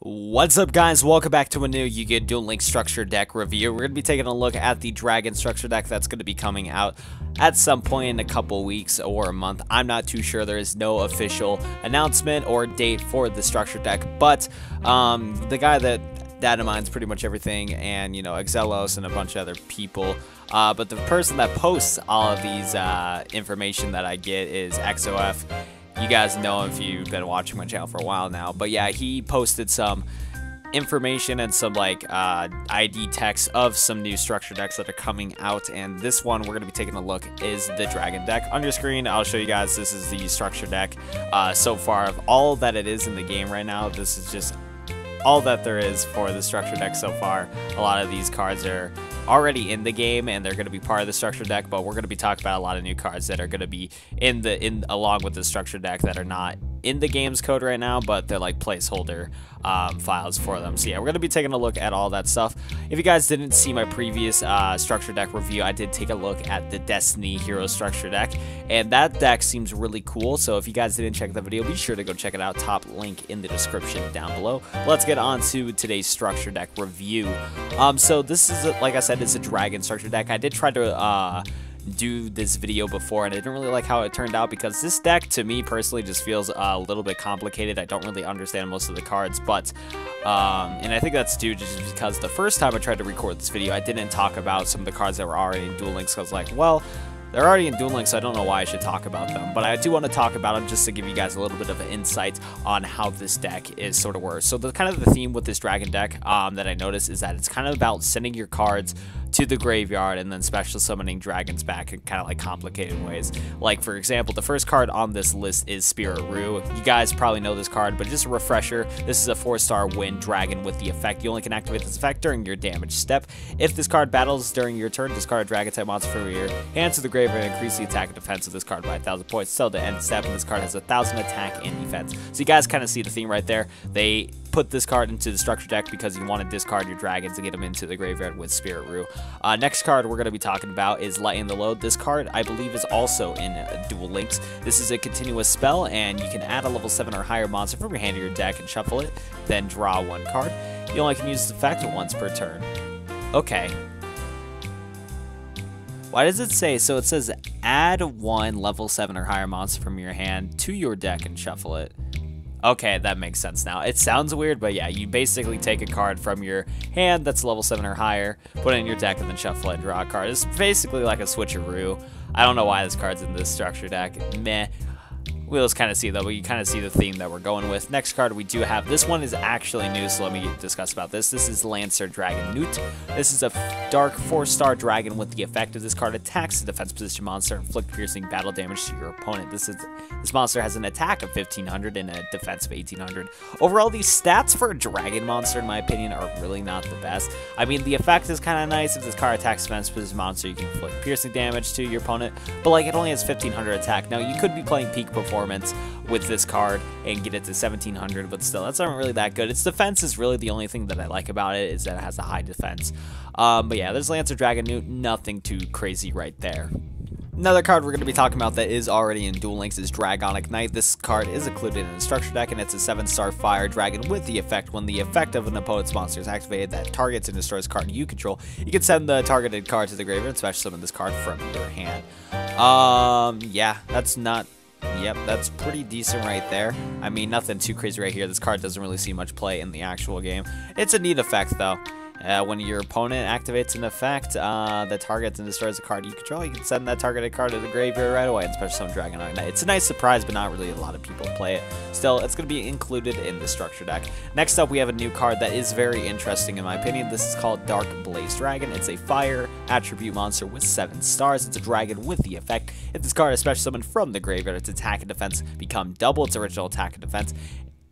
What's up, guys? Welcome back to a new Yu-Gi-Oh! Duel Link structure deck review. We're going to be taking a look at the Dragon structure deck that's going to be coming out at some point in a couple weeks or a month. I'm not too sure. There is no official announcement or date for the structure deck, but the guy that data mines pretty much everything, and Exelos and a bunch of other people, but the person that posts all of these information that I get is XOF. You guys know him if you've been watching my channel for a while now, but yeah, he posted some information and some ID text of some new structure decks that are coming out, and this one we're going to be taking a look is the Dragon deck. On your screen, I'll show you guys, this is the structure deck so far of all that it is in the game right now. This is just all that there is for the structure deck so far. A lot of these cards are already in the game and they're going to be part of the structure deck, but we're going to be talking about a lot of new cards that are going to be along with the structure deck that are not in the game's code right now, but they're like placeholder files for them. So yeah, we're going to be taking a look at all that stuff. If you guys didn't see my previous structure deck review, I did take a look at the Destiny Hero structure deck, and that deck seems really cool. So if you guys didn't check the video, be sure to go check it out. Top link in the description down below. Let's get on to today's structure deck review. So this is, like I said, it's a Dragon structure deck. I did try to do this video before, and I didn't really like how it turned out because this deck to me personally just feels a little bit complicated. I don't really understand most of the cards, but and I think that's due just because the first time I tried to record this video, I didn't talk about some of the cards that were already in Duel Links. I was like, well, they're already in Duel Links, so I don't know why I should talk about them, but I do want to talk about them just to give you guys a little bit of an insight on how this deck is sort of works. So the kind of the theme with this Dragon deck that I noticed is that it's kind of about sending your cards to the graveyard and then special summoning dragons back in kind of like complicated ways. Like, for example, the first card on this list is Spirit Rue. You guys probably know this card, but just a refresher, this is a 4-star win dragon with the effect. You only can activate this effect during your damage step. If this card battles during your turn, discard a dragon type monster from your hand to the graveyard and increase the attack and defense of this card by 1,000 points. So the end step, and this card has 1,000 attack and defense. So you guys kind of see the theme right there. They put this card into the structure deck because you want to discard your dragons to get them into the graveyard with Spirit Rue. Next card we're going to be talking about is Lighten the Load. This card, I believe, is also in Duel Links. This is a continuous spell, and you can add a level 7 or higher monster from your hand to your deck and shuffle it, then draw one card. You only can use this effect once per turn. Okay. Why does it say? So it says add one level 7 or higher monster from your hand to your deck and shuffle it. Okay, that makes sense now. It sounds weird, but yeah, you basically take a card from your hand that's level 7 or higher, put it in your deck, and then shuffle it and draw a card. It's basically like a switcheroo. I don't know why this card's in this structure deck. Meh. We'll just kind of see, though, but you kind of see the theme that we're going with. Next card we do have, this one is actually new, so let me discuss about this. This is Lancer Dragonute. This is a dark 4-star dragon with the effect of this card attacks the defense position monster, inflict piercing battle damage to your opponent. This monster has an attack of 1,500 and a defense of 1,800. Overall, these stats for a dragon monster, in my opinion, are really not the best. I mean, the effect is kind of nice. If this card attacks defense position monster, you can inflict piercing damage to your opponent, but like it only has 1,500 attack. Now, you could be playing peak performance with this card and get it to 1,700, but still, that's not really that good. Its defense is really the only thing that I like about it, is that it has a high defense. But yeah, there's Lancer Dragonute, nothing too crazy right there. Another card we're going to be talking about that is already in Duel Links is Dragonic Knight. This card is included in the structure deck, and it's a 7-star fire dragon with the effect. When the effect of an opponent's monster is activated that targets and destroys a card you control, you can send the targeted card to the graveyard and special summon this card from your hand. Yeah, that's not... Yep, that's pretty decent right there. I mean, nothing too crazy right here. This card doesn't really see much play in the actual game. It's a neat effect, though. When your opponent activates an effect that targets and destroys a card you control, you can send that targeted card to the graveyard right away, and especially some Dragonic Knight. It's a nice surprise, but not really a lot of people play it. Still, it's going to be included in the structure deck. Next up, we have a new card that is very interesting in my opinion. This is called Darkblaze Dragon. It's a fire attribute monster with 7 stars. It's a dragon with the effect. If this card is special summoned from the graveyard, its attack and defense become double its original attack and defense.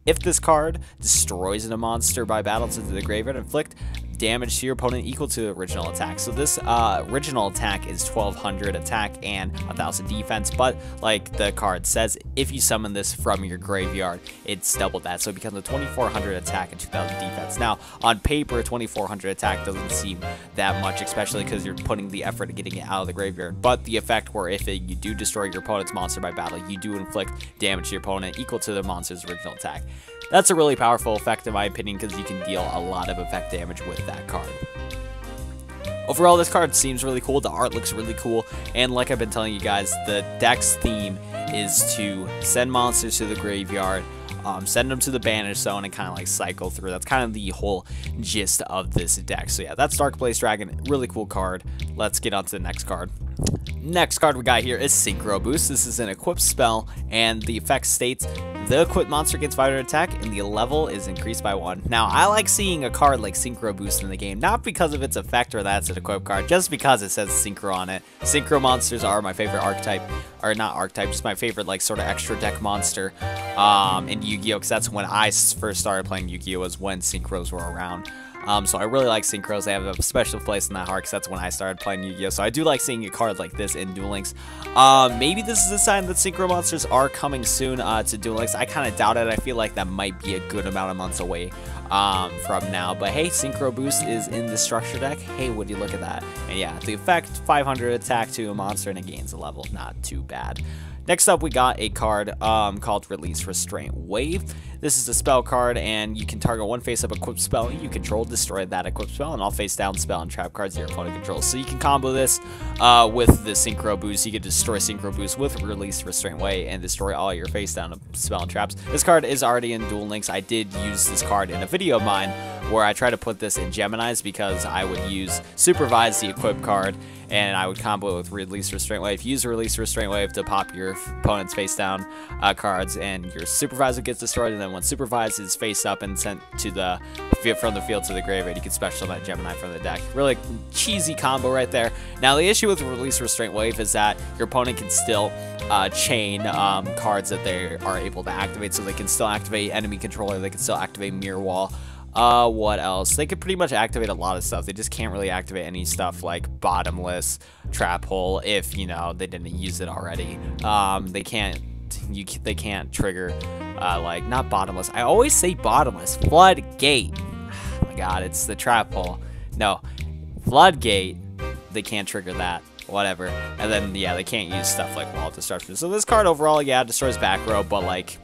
If this card destroys a monster by battle to the graveyard, inflict damage to your opponent equal to the original attack. So this original attack is 1200 attack and 1000 defense, but like the card says, if you summon this from your graveyard, it's double that, so it becomes a 2400 attack and 2000 defense. Now on paper, 2400 attack doesn't seem that much, especially because you're putting the effort of getting it out of the graveyard, but the effect where if you do destroy your opponent's monster by battle, you do inflict damage to your opponent equal to the monster's original attack. That's a really powerful effect in my opinion, because you can deal a lot of effect damage with that card. Overall, this card seems really cool. The art looks really cool, and like I've been telling you guys, the deck's theme is to send monsters to the graveyard, send them to the banish zone, and kind of like cycle through. That's kind of the whole gist of this deck. So yeah, that's Darkblaze Dragon. Really cool card. Let's get on to the next card. Next card we got here is Synchro Boost. This is an equipped spell, and the effect states the equipped monster gets 500 attack and the level is increased by 1. Now, I like seeing a card like Synchro Boost in the game, not because of its effect or that's an equipped card, just because it says Synchro on it. Synchro monsters are my favorite archetype, or not archetype, just my favorite like sort of extra deck monster in Yu-Gi-Oh! Because that's when I first started playing Yu-Gi-Oh! Was when Synchros were around. So I really like Synchros. They have a special place in that heart because that's when I started playing Yu-Gi-Oh! So I do like seeing a card like this in Duel Links. Maybe this is a sign that Synchro monsters are coming soon to Duel Links. I kind of doubt it. I feel like that might be a good amount of months away from now. But hey, Synchro Boost is in the structure deck. Hey, would you look at that? And yeah, the effect, 500 attack to a monster and it gains a level. Not too bad. Next up, we got a card called Release Restraint Wave. This is a spell card, and you can target one face-up equipped spell you control, destroy that equipped spell, and all face-down spell and trap cards your opponent controls. So you can combo this with the Synchro Boost. You can destroy Synchro Boost with Release Restraint Wave and destroy all your face-down spell and traps. This card is already in Duel Links. I did use this card in a video of mine where I try to put this in Gemini's because I would use Supervise, the equipped card, and I would combo it with Release Restraint Wave. Use Release Restraint Wave to pop your opponent's face-down cards, and your Supervisor gets destroyed, and then when Supervise is face-up and sent to the from the field to the graveyard, you can special that Gemini from the deck. Really cheesy combo right there. Now, the issue with Release Restraint Wave is that your opponent can still chain cards that they are able to activate, so they can still activate Enemy Controller, they can still activate Mirror Wall. What else? They could pretty much activate a lot of stuff. They just can't really activate any stuff like Bottomless, Trap Hole, if, you know, they didn't use it already. They can't trigger, like, not Bottomless. I always say Bottomless. Floodgate. Oh my god, it's the Trap Hole. No. Floodgate. They can't trigger that. Whatever. And then, yeah, they can't use stuff like Wall Destruction. So this card overall, yeah, destroys back row, but, like,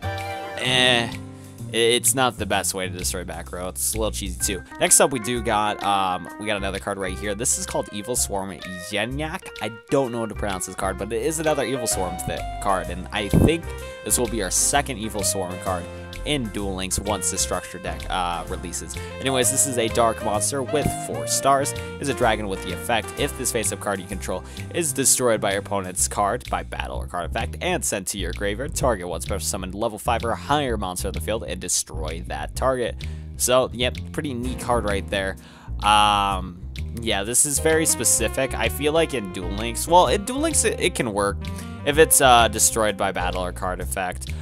it's not the best way to destroy back row. It's a little cheesy too. Next up, we got another card right here. This is called EVILSWARM Yenyak. I don't know how to pronounce this card, but it is another EVILSWARM card, and I think this will be our second EVILSWARM card in Duel Links once the structure deck releases. Anyways, this is a dark monster with 4 stars. Is a dragon with the effect, if this face-up card you control is destroyed by your opponent's card by battle or card effect and sent to your graveyard, target one special summoned level 5 or higher monster on the field and destroy that target. So, yep, pretty neat card right there. Yeah, this is very specific. I feel like in Duel Links, well, in Duel Links it can work if it's destroyed by battle or card effect.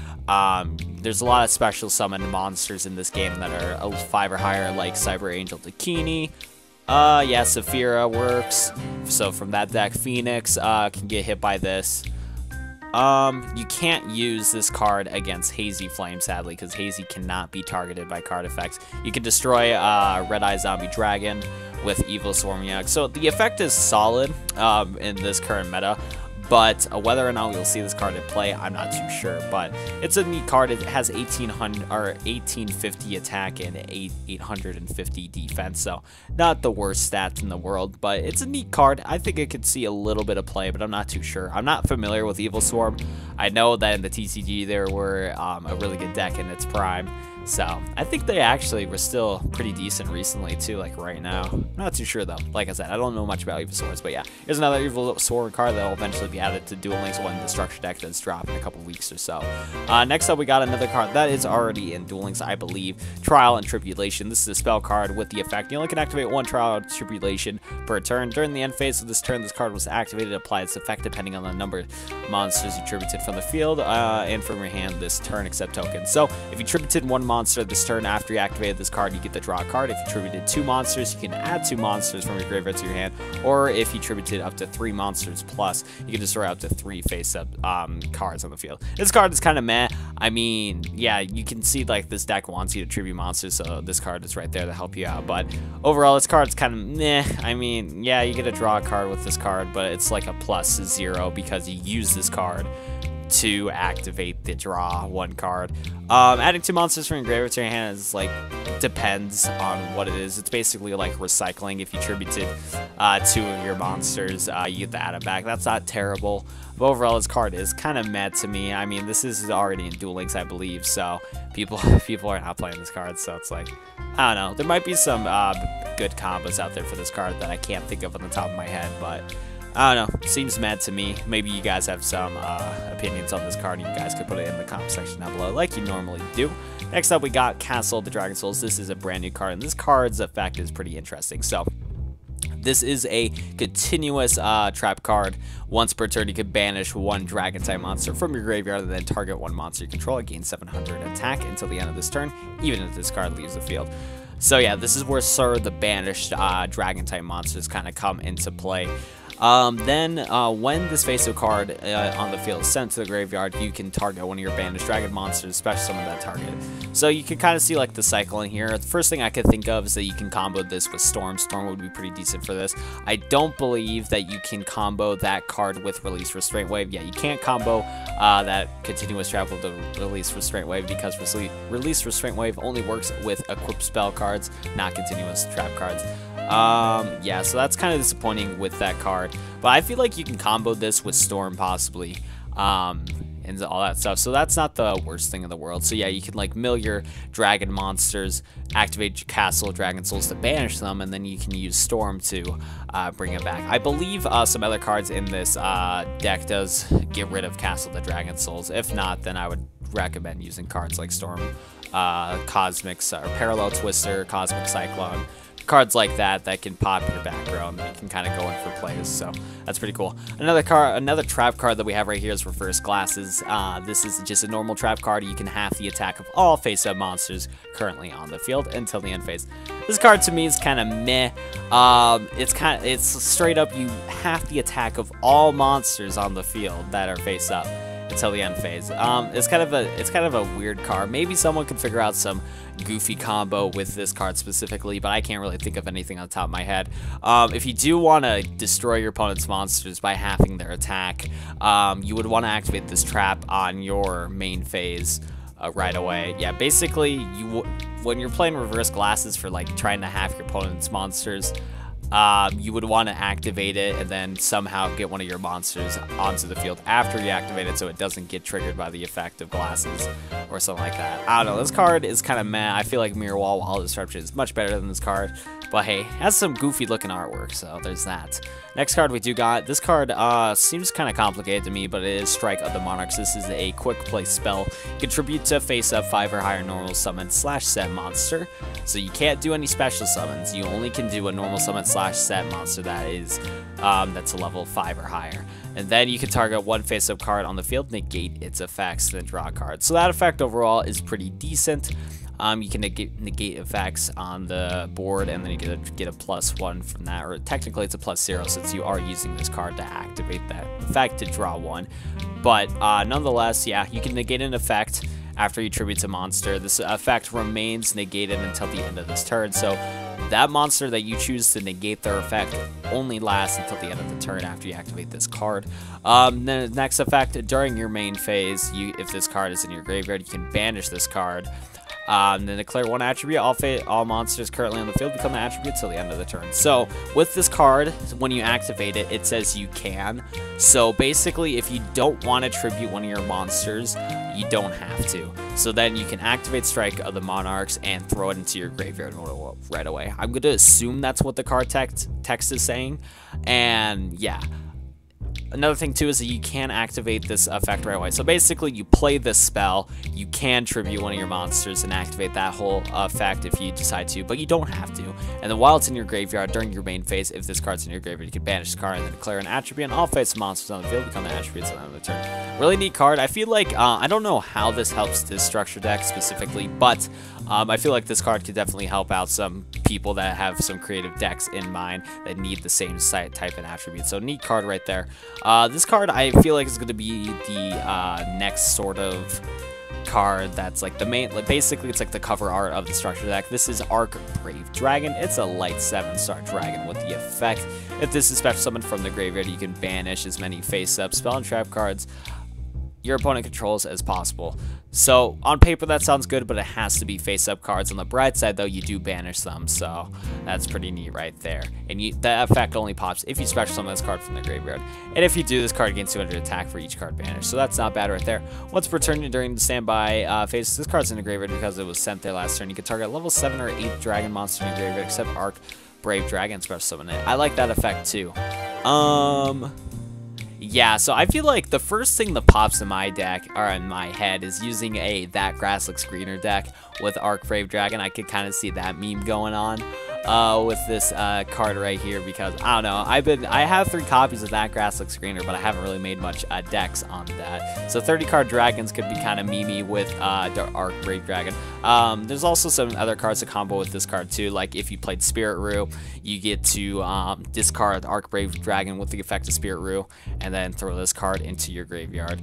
There's a lot of special summoned monsters in this game that are 5 or higher, like Cyber Angel Dakini. Yeah, Saphira works. So from that deck, Phoenix can get hit by this. You can't use this card against Hazy Flame, sadly, because Hazy cannot be targeted by card effects. You can destroy Red Eye Zombie Dragon with EVILSWARM Yenyak. So the effect is solid in this current meta. But whether or not we'll see this card in play, I'm not too sure. But it's a neat card. It has 1850 attack and 850 defense, so not the worst stats in the world. But it's a neat card. I think it could see a little bit of play, but I'm not too sure. I'm not familiar with EVILSWARM. I know that in the TCG there were a really good deck in its prime. So, I think they actually were still pretty decent recently, too, like right now. I'm not too sure, though. Like I said, I don't know much about EVILSWARMs, but yeah. Here's another EVILSWARM card that will eventually be added to Duel Links when the structure deck does drop in a couple weeks or so. Next up, we got another card that is already in Duel Links, I believe. Trial and Tribulation. This is a spell card with the effect. You only can activate 1 Trial and Tribulation per turn. During the end phase of this turn, this card was activated. Apply its effect depending on the number of monsters you tributed from the field and from your hand this turn, except tokens. So, if you tributed 1 monster monster this turn after you activated this card, you get to draw a card. If you tributed 2 monsters, you can add 2 monsters from your graveyard to your hand, or if you tributed up to 3 monsters plus, you can destroy up to 3 face-up cards on the field. This card is kind of meh. I mean, yeah, you can see like this deck wants you to tribute monsters, so this card is right there to help you out. But overall, this card is kind of meh. I mean, yeah, you get to draw a card with this card, but it's like a +0 because you use this card to activate the draw 1 card. Adding 2 monsters from your graveyard to your hand is like, depends on what it is. It's basically like recycling. If you tributed 2 of your monsters, you get to add them back. That's not terrible, but overall this card is kind of meh to me. I mean, this is already in Duel Links, I believe, so people are not playing this card, so it's like, I don't know. There might be some good combos out there for this card that I can't think of on the top of my head, but I don't know. Seems mad to me. Maybe you guys have some opinions on this card, and you guys could put it in the comment section down below like you normally do. Next up, we got Castle the Dragon Souls. This is a brand new card, and this card's effect is pretty interesting. So this is a continuous trap card. Once per turn, you can banish 1 dragon-type monster from your graveyard and then target 1 monster you control. It gains 700 attack until the end of this turn, even if this card leaves the field. So yeah, this is where the banished dragon-type monsters kind of come into play. When this face-up card on the field is sent to the graveyard, you can target one of your banished dragon monsters, special summon that target. So you can kind of see like the cycle in here. The first thing I could think of is that you can combo this with Storm. Storm would be pretty decent for this. I don't believe that you can combo that card with Release Restraint Wave. Yeah, you can't combo that continuous trap with the Release Restraint Wave because Release Restraint Wave only works with equipped spell cards, not continuous trap cards. Yeah, so that's kind of disappointing with that card, but I feel like you can combo this with Storm possibly, and all that stuff, so that's not the worst thing in the world. So yeah, you can like mill your dragon monsters, activate your Castle Dragon Souls to banish them, and then you can use Storm to bring it back. I believe some other cards in this deck does get rid of Castle the Dragon Souls. If not, then I would recommend using cards like Storm, Cosmic or Parallel Twister, Cosmic Cyclone, cards like that can pop your back row and you can kind of go in for plays, so that's pretty cool. Another trap card that we have right here is Reverse Glasses. This is just a normal trap card. You can half the attack of all face-up monsters currently on the field until the end phase. This card to me is kind of meh. It's straight up you half the attack of all monsters on the field that are face up until the end phase. It's kind of a weird card. Maybe someone could figure out some goofy combo with this card specifically, but I can't really think of anything on the top of my head. If you do want to destroy your opponent's monsters by halving their attack, you would want to activate this trap on your main phase right away. Yeah, basically, when you're playing Reverse Glasses for like trying to halve your opponent's monsters, you would want to activate it and then somehow get one of your monsters onto the field after you activate it so it doesn't get triggered by the effect of glasses or something like that. I don't know, this card is kind of meh. I feel like Mirror Wall Disruption is much better than this card, but hey, it has some goofy looking artwork, so there's that. Next card we do got, this card seems kind of complicated to me, but it is Strike of the Monarchs. This is a quick play spell. Contribute to face up 5 or higher normal summon / set monster. So you can't do any special summons. You only can do a normal summon / set monster that is that's a level 5 or higher. And then you can target 1 face-up card on the field, negate its effects, then draw a card. So that effect overall is pretty decent. You can negate effects on the board, and then you get a +1 from that, or technically it's a +0 since you are using this card to activate that effect to draw 1. But nonetheless, yeah, you can negate an effect after you tribute a monster. This effect remains negated until the end of this turn, so that monster that you choose to negate their effect only lasts until the end of the turn after you activate this card. Then the next effect, during your main phase, if this card is in your graveyard, you can banish this card. Then declare 1 attribute. All monsters currently on the field become an attribute till the end of the turn. So with this card, when you activate it, it says you can. So basically, if you don't want to tribute one of your monsters, you don't have to. So then you can activate Strike of the Monarchs and throw it into your graveyard right away. I'm going to assume that's what the card text is saying. And yeah. another thing too is that you can activate this effect right away. So basically you play this spell, you can tribute one of your monsters and activate that whole effect if you decide to, but you don't have to. And then while it's in your graveyard during your main phase, if this card's in your graveyard, you can banish the card and then declare an attribute, and all face monsters on the field become the attributes at the end of the turn. Really neat card. I feel like, I don't know how this helps this structure deck specifically, but I feel like this card could definitely help out some people that have some creative decks in mind that need the same type and attribute. So neat card right there. This card I feel like is going to be the next sort of card that's like the main, like basically it's like the cover art of the structure deck. This is Arkbrave Dragon. It's a light 7-star dragon with the effect, if this is special summoned from the graveyard, you can banish as many face-up spell and trap cards your opponent controls as possible. So on paper that sounds good, but it has to be face-up cards. On the bright side though, you do banish them, so that's pretty neat right there. And that effect only pops if you special summon this card from the graveyard. And if you do, this card gains 200 attack for each card banished, so that's not bad right there. Once per turn during the standby phase, this card's in the graveyard because it was sent there last turn. You can target level 7 or 8 dragon monster in your graveyard except Arkbrave Dragon, special summon it. I like that effect too. Yeah, so I feel like the first thing that pops in my deck, or in my head, is using that grass looks greener deck with Arkbrave Dragon. I could kind of see that meme going on with this card right here, because I don't know, I have 3 copies of that grass looks greener, but I haven't really made much decks on that. So 30 card dragons could be kind of memey with Arkbrave Dragon. There's also some other cards to combo with this card too, like if you played Spirit Rue, you get to discard Arkbrave Dragon with the effect of Spirit Rue, and then throw this card into your graveyard.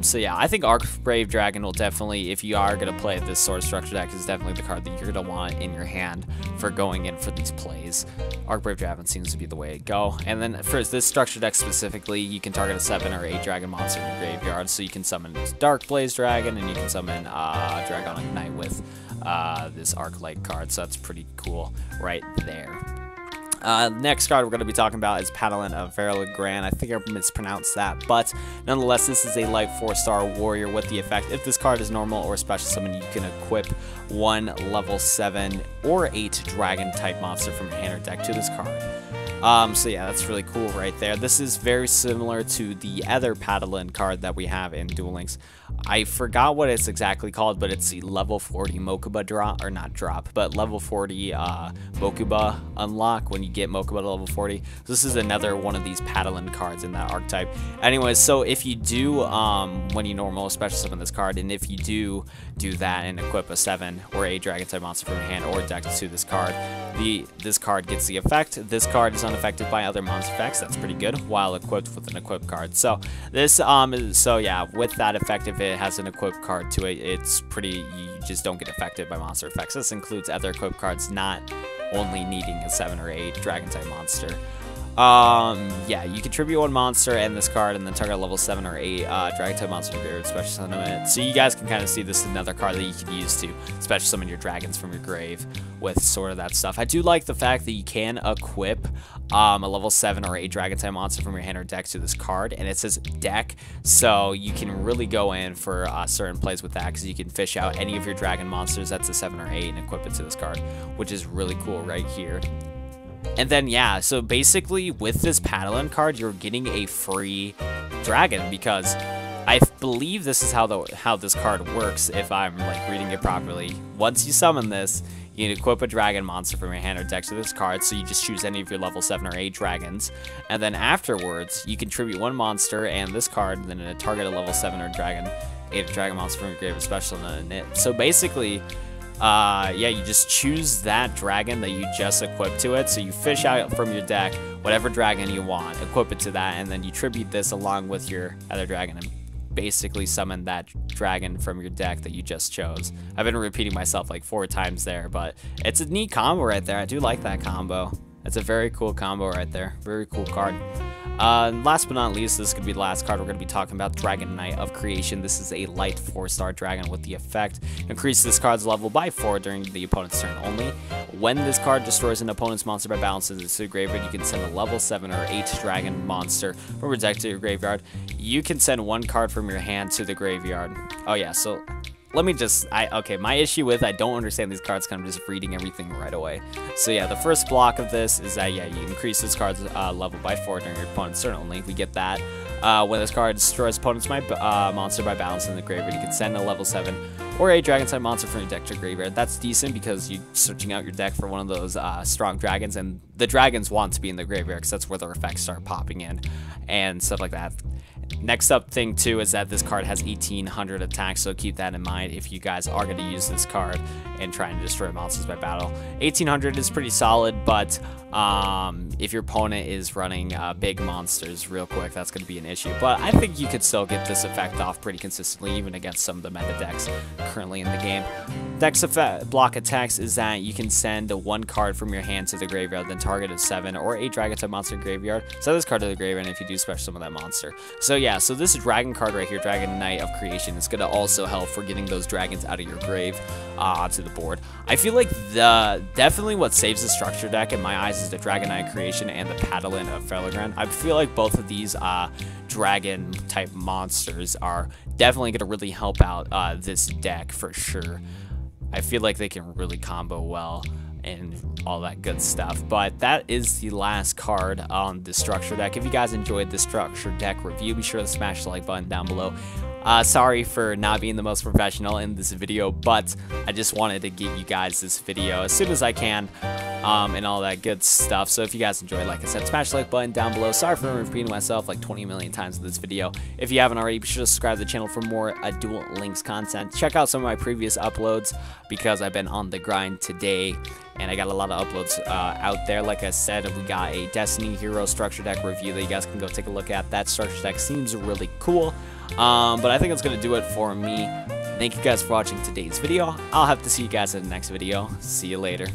So yeah, I think Arkbrave Dragon will definitely, if you are going to play this sort of structure deck, is definitely the card that you're going to want in your hand for going in for these plays. Arkbrave Dragon seems to be the way to go. And then for this structure deck specifically, you can target a 7 or 8 dragon monster in your graveyard, so you can summon Darkblaze Dragon, and you can summon Dragonic Knight with this Arc-like card, so that's pretty cool right there. Next card we're going to be talking about is Paladin of Felgrand. I think I mispronounced that, but nonetheless, this is a light 4-star warrior with the effect. If this card is normal or special summon, you can equip 1 level 7 or 8 dragon type monster from your hand or deck to this card. So yeah, that's really cool right there. This is very similar to the other Paladin card that we have in Duel Links. I forgot what it's exactly called, but it's the level 40 Mokuba drop, or not drop, but level 40 Mokuba unlock when you get Mokuba to level 40. So this is another one of these Paladin cards in that archetype. Anyways, so if you do, when you normal special summon this card, and if you do that and equip a 7 or 8 dragon type monster from your hand or deck to this card, this card gets the effect. This card is unaffected by other monster effects. That's pretty good, while equipped with an equipped card. So this so yeah, with that effect, if it has an equipped card to it, it's pretty, you just don't get affected by monster effects. This includes other equipped cards, not only needing a 7 or 8 dragon type monster. Yeah, you contribute 1 monster and this card, and then target a level 7 or 8 dragon type monster in your graveyard, special summon it. So you guys can kind of see this is another card that you can use to special summon your dragons from your grave with sort of that stuff. I do like the fact that you can equip a level 7 or 8 dragon type monster from your hand or deck to this card, and it says deck, so you can really go in for certain plays with that, because you can fish out any of your dragon monsters that's a 7 or 8 and equip it to this card, which is really cool right here. And then yeah, so basically with this Paladin card, you're getting a free dragon, because I believe this is how this card works, if I'm like reading it properly. Once you summon this, you can equip a dragon monster from your hand or deck to this card, so you just choose any of your level 7 or 8 dragons, and then afterwards you contribute 1 monster and this card, and then target a level 7 or 8 dragon monster from your graveyard, special in it. So basically, yeah, you just choose that dragon that you just equipped to it. So you fish out from your deck whatever dragon you want, equip it to that, and then you tribute this along with your other dragon and basically summon that dragon from your deck that you just chose. I've been repeating myself like 4 times there, but it's a neat combo right there. I do like that combo. It's a very cool combo right there. Very cool card. Last but not least, this could be the last card we're going to be talking about, Dragon Knight of Creation. This is a light 4-star dragon with the effect. Increase this card's level by 4 during the opponent's turn only. When this card destroys an opponent's monster by balancing it to the graveyard, you can send a level 7 or 8 dragon monster from your deck to your graveyard. You can send 1 card from your hand to the graveyard. Oh yeah, so let me just, okay, my issue with, I don't understand these cards, kind of just reading everything right away. So yeah, the first block of this is that, yeah, you increase this card's level by 4 during your opponent's turn only. We get that. When this card destroys opponent's monster by balance in the graveyard, you can send a level 7 or a dragon-type monster from your deck to graveyard. That's decent because you're searching out your deck for one of those strong dragons, and the dragons want to be in the graveyard because that's where their effects start popping in and stuff like that. Next up thing too is that this card has 1800 attack, so keep that in mind if you guys are going to use this card and trying to destroy monsters by battle. 1800 is pretty solid, but if your opponent is running big monsters real quick, that's going to be an issue. But I think you could still get this effect off pretty consistently, even against some of the meta decks currently in the game. Next block attacks is that you can send 1 card from your hand to the graveyard, then target a 7 or a dragon-type monster graveyard. Send this card to the graveyard, and if you do, special summon that monster. So yeah, so this dragon card right here, Dragon Knight of Creation, is going to also help for getting those dragons out of your grave to the board. I feel like definitely what saves the structure deck in my eyes is the Dragon Knight of Creation and the Paladin of Felgrand. I feel like both of these dragon type monsters are definitely going to really help out this deck for sure. I feel like they can really combo well and all that good stuff. But that is the last card on the structure deck. If you guys enjoyed the structure deck review, be sure to smash the like button down below. Sorry for not being the most professional in this video, but I just wanted to give you guys this video as soon as I can, and all that good stuff. So if you guys enjoyed, like I said, smash the like button down below. Sorry for repeating myself like 20 million times in this video. If you haven't already, be sure to subscribe to the channel for more Duel Links content. Check out some of my previous uploads because I've been on the grind today, and I got a lot of uploads out there. Like I said, we got a Destiny Hero structure deck review that you guys can go take a look at. That structure deck seems really cool, but I think that's going to do it for me. Thank you guys for watching today's video. I'll have to see you guys in the next video. See you later.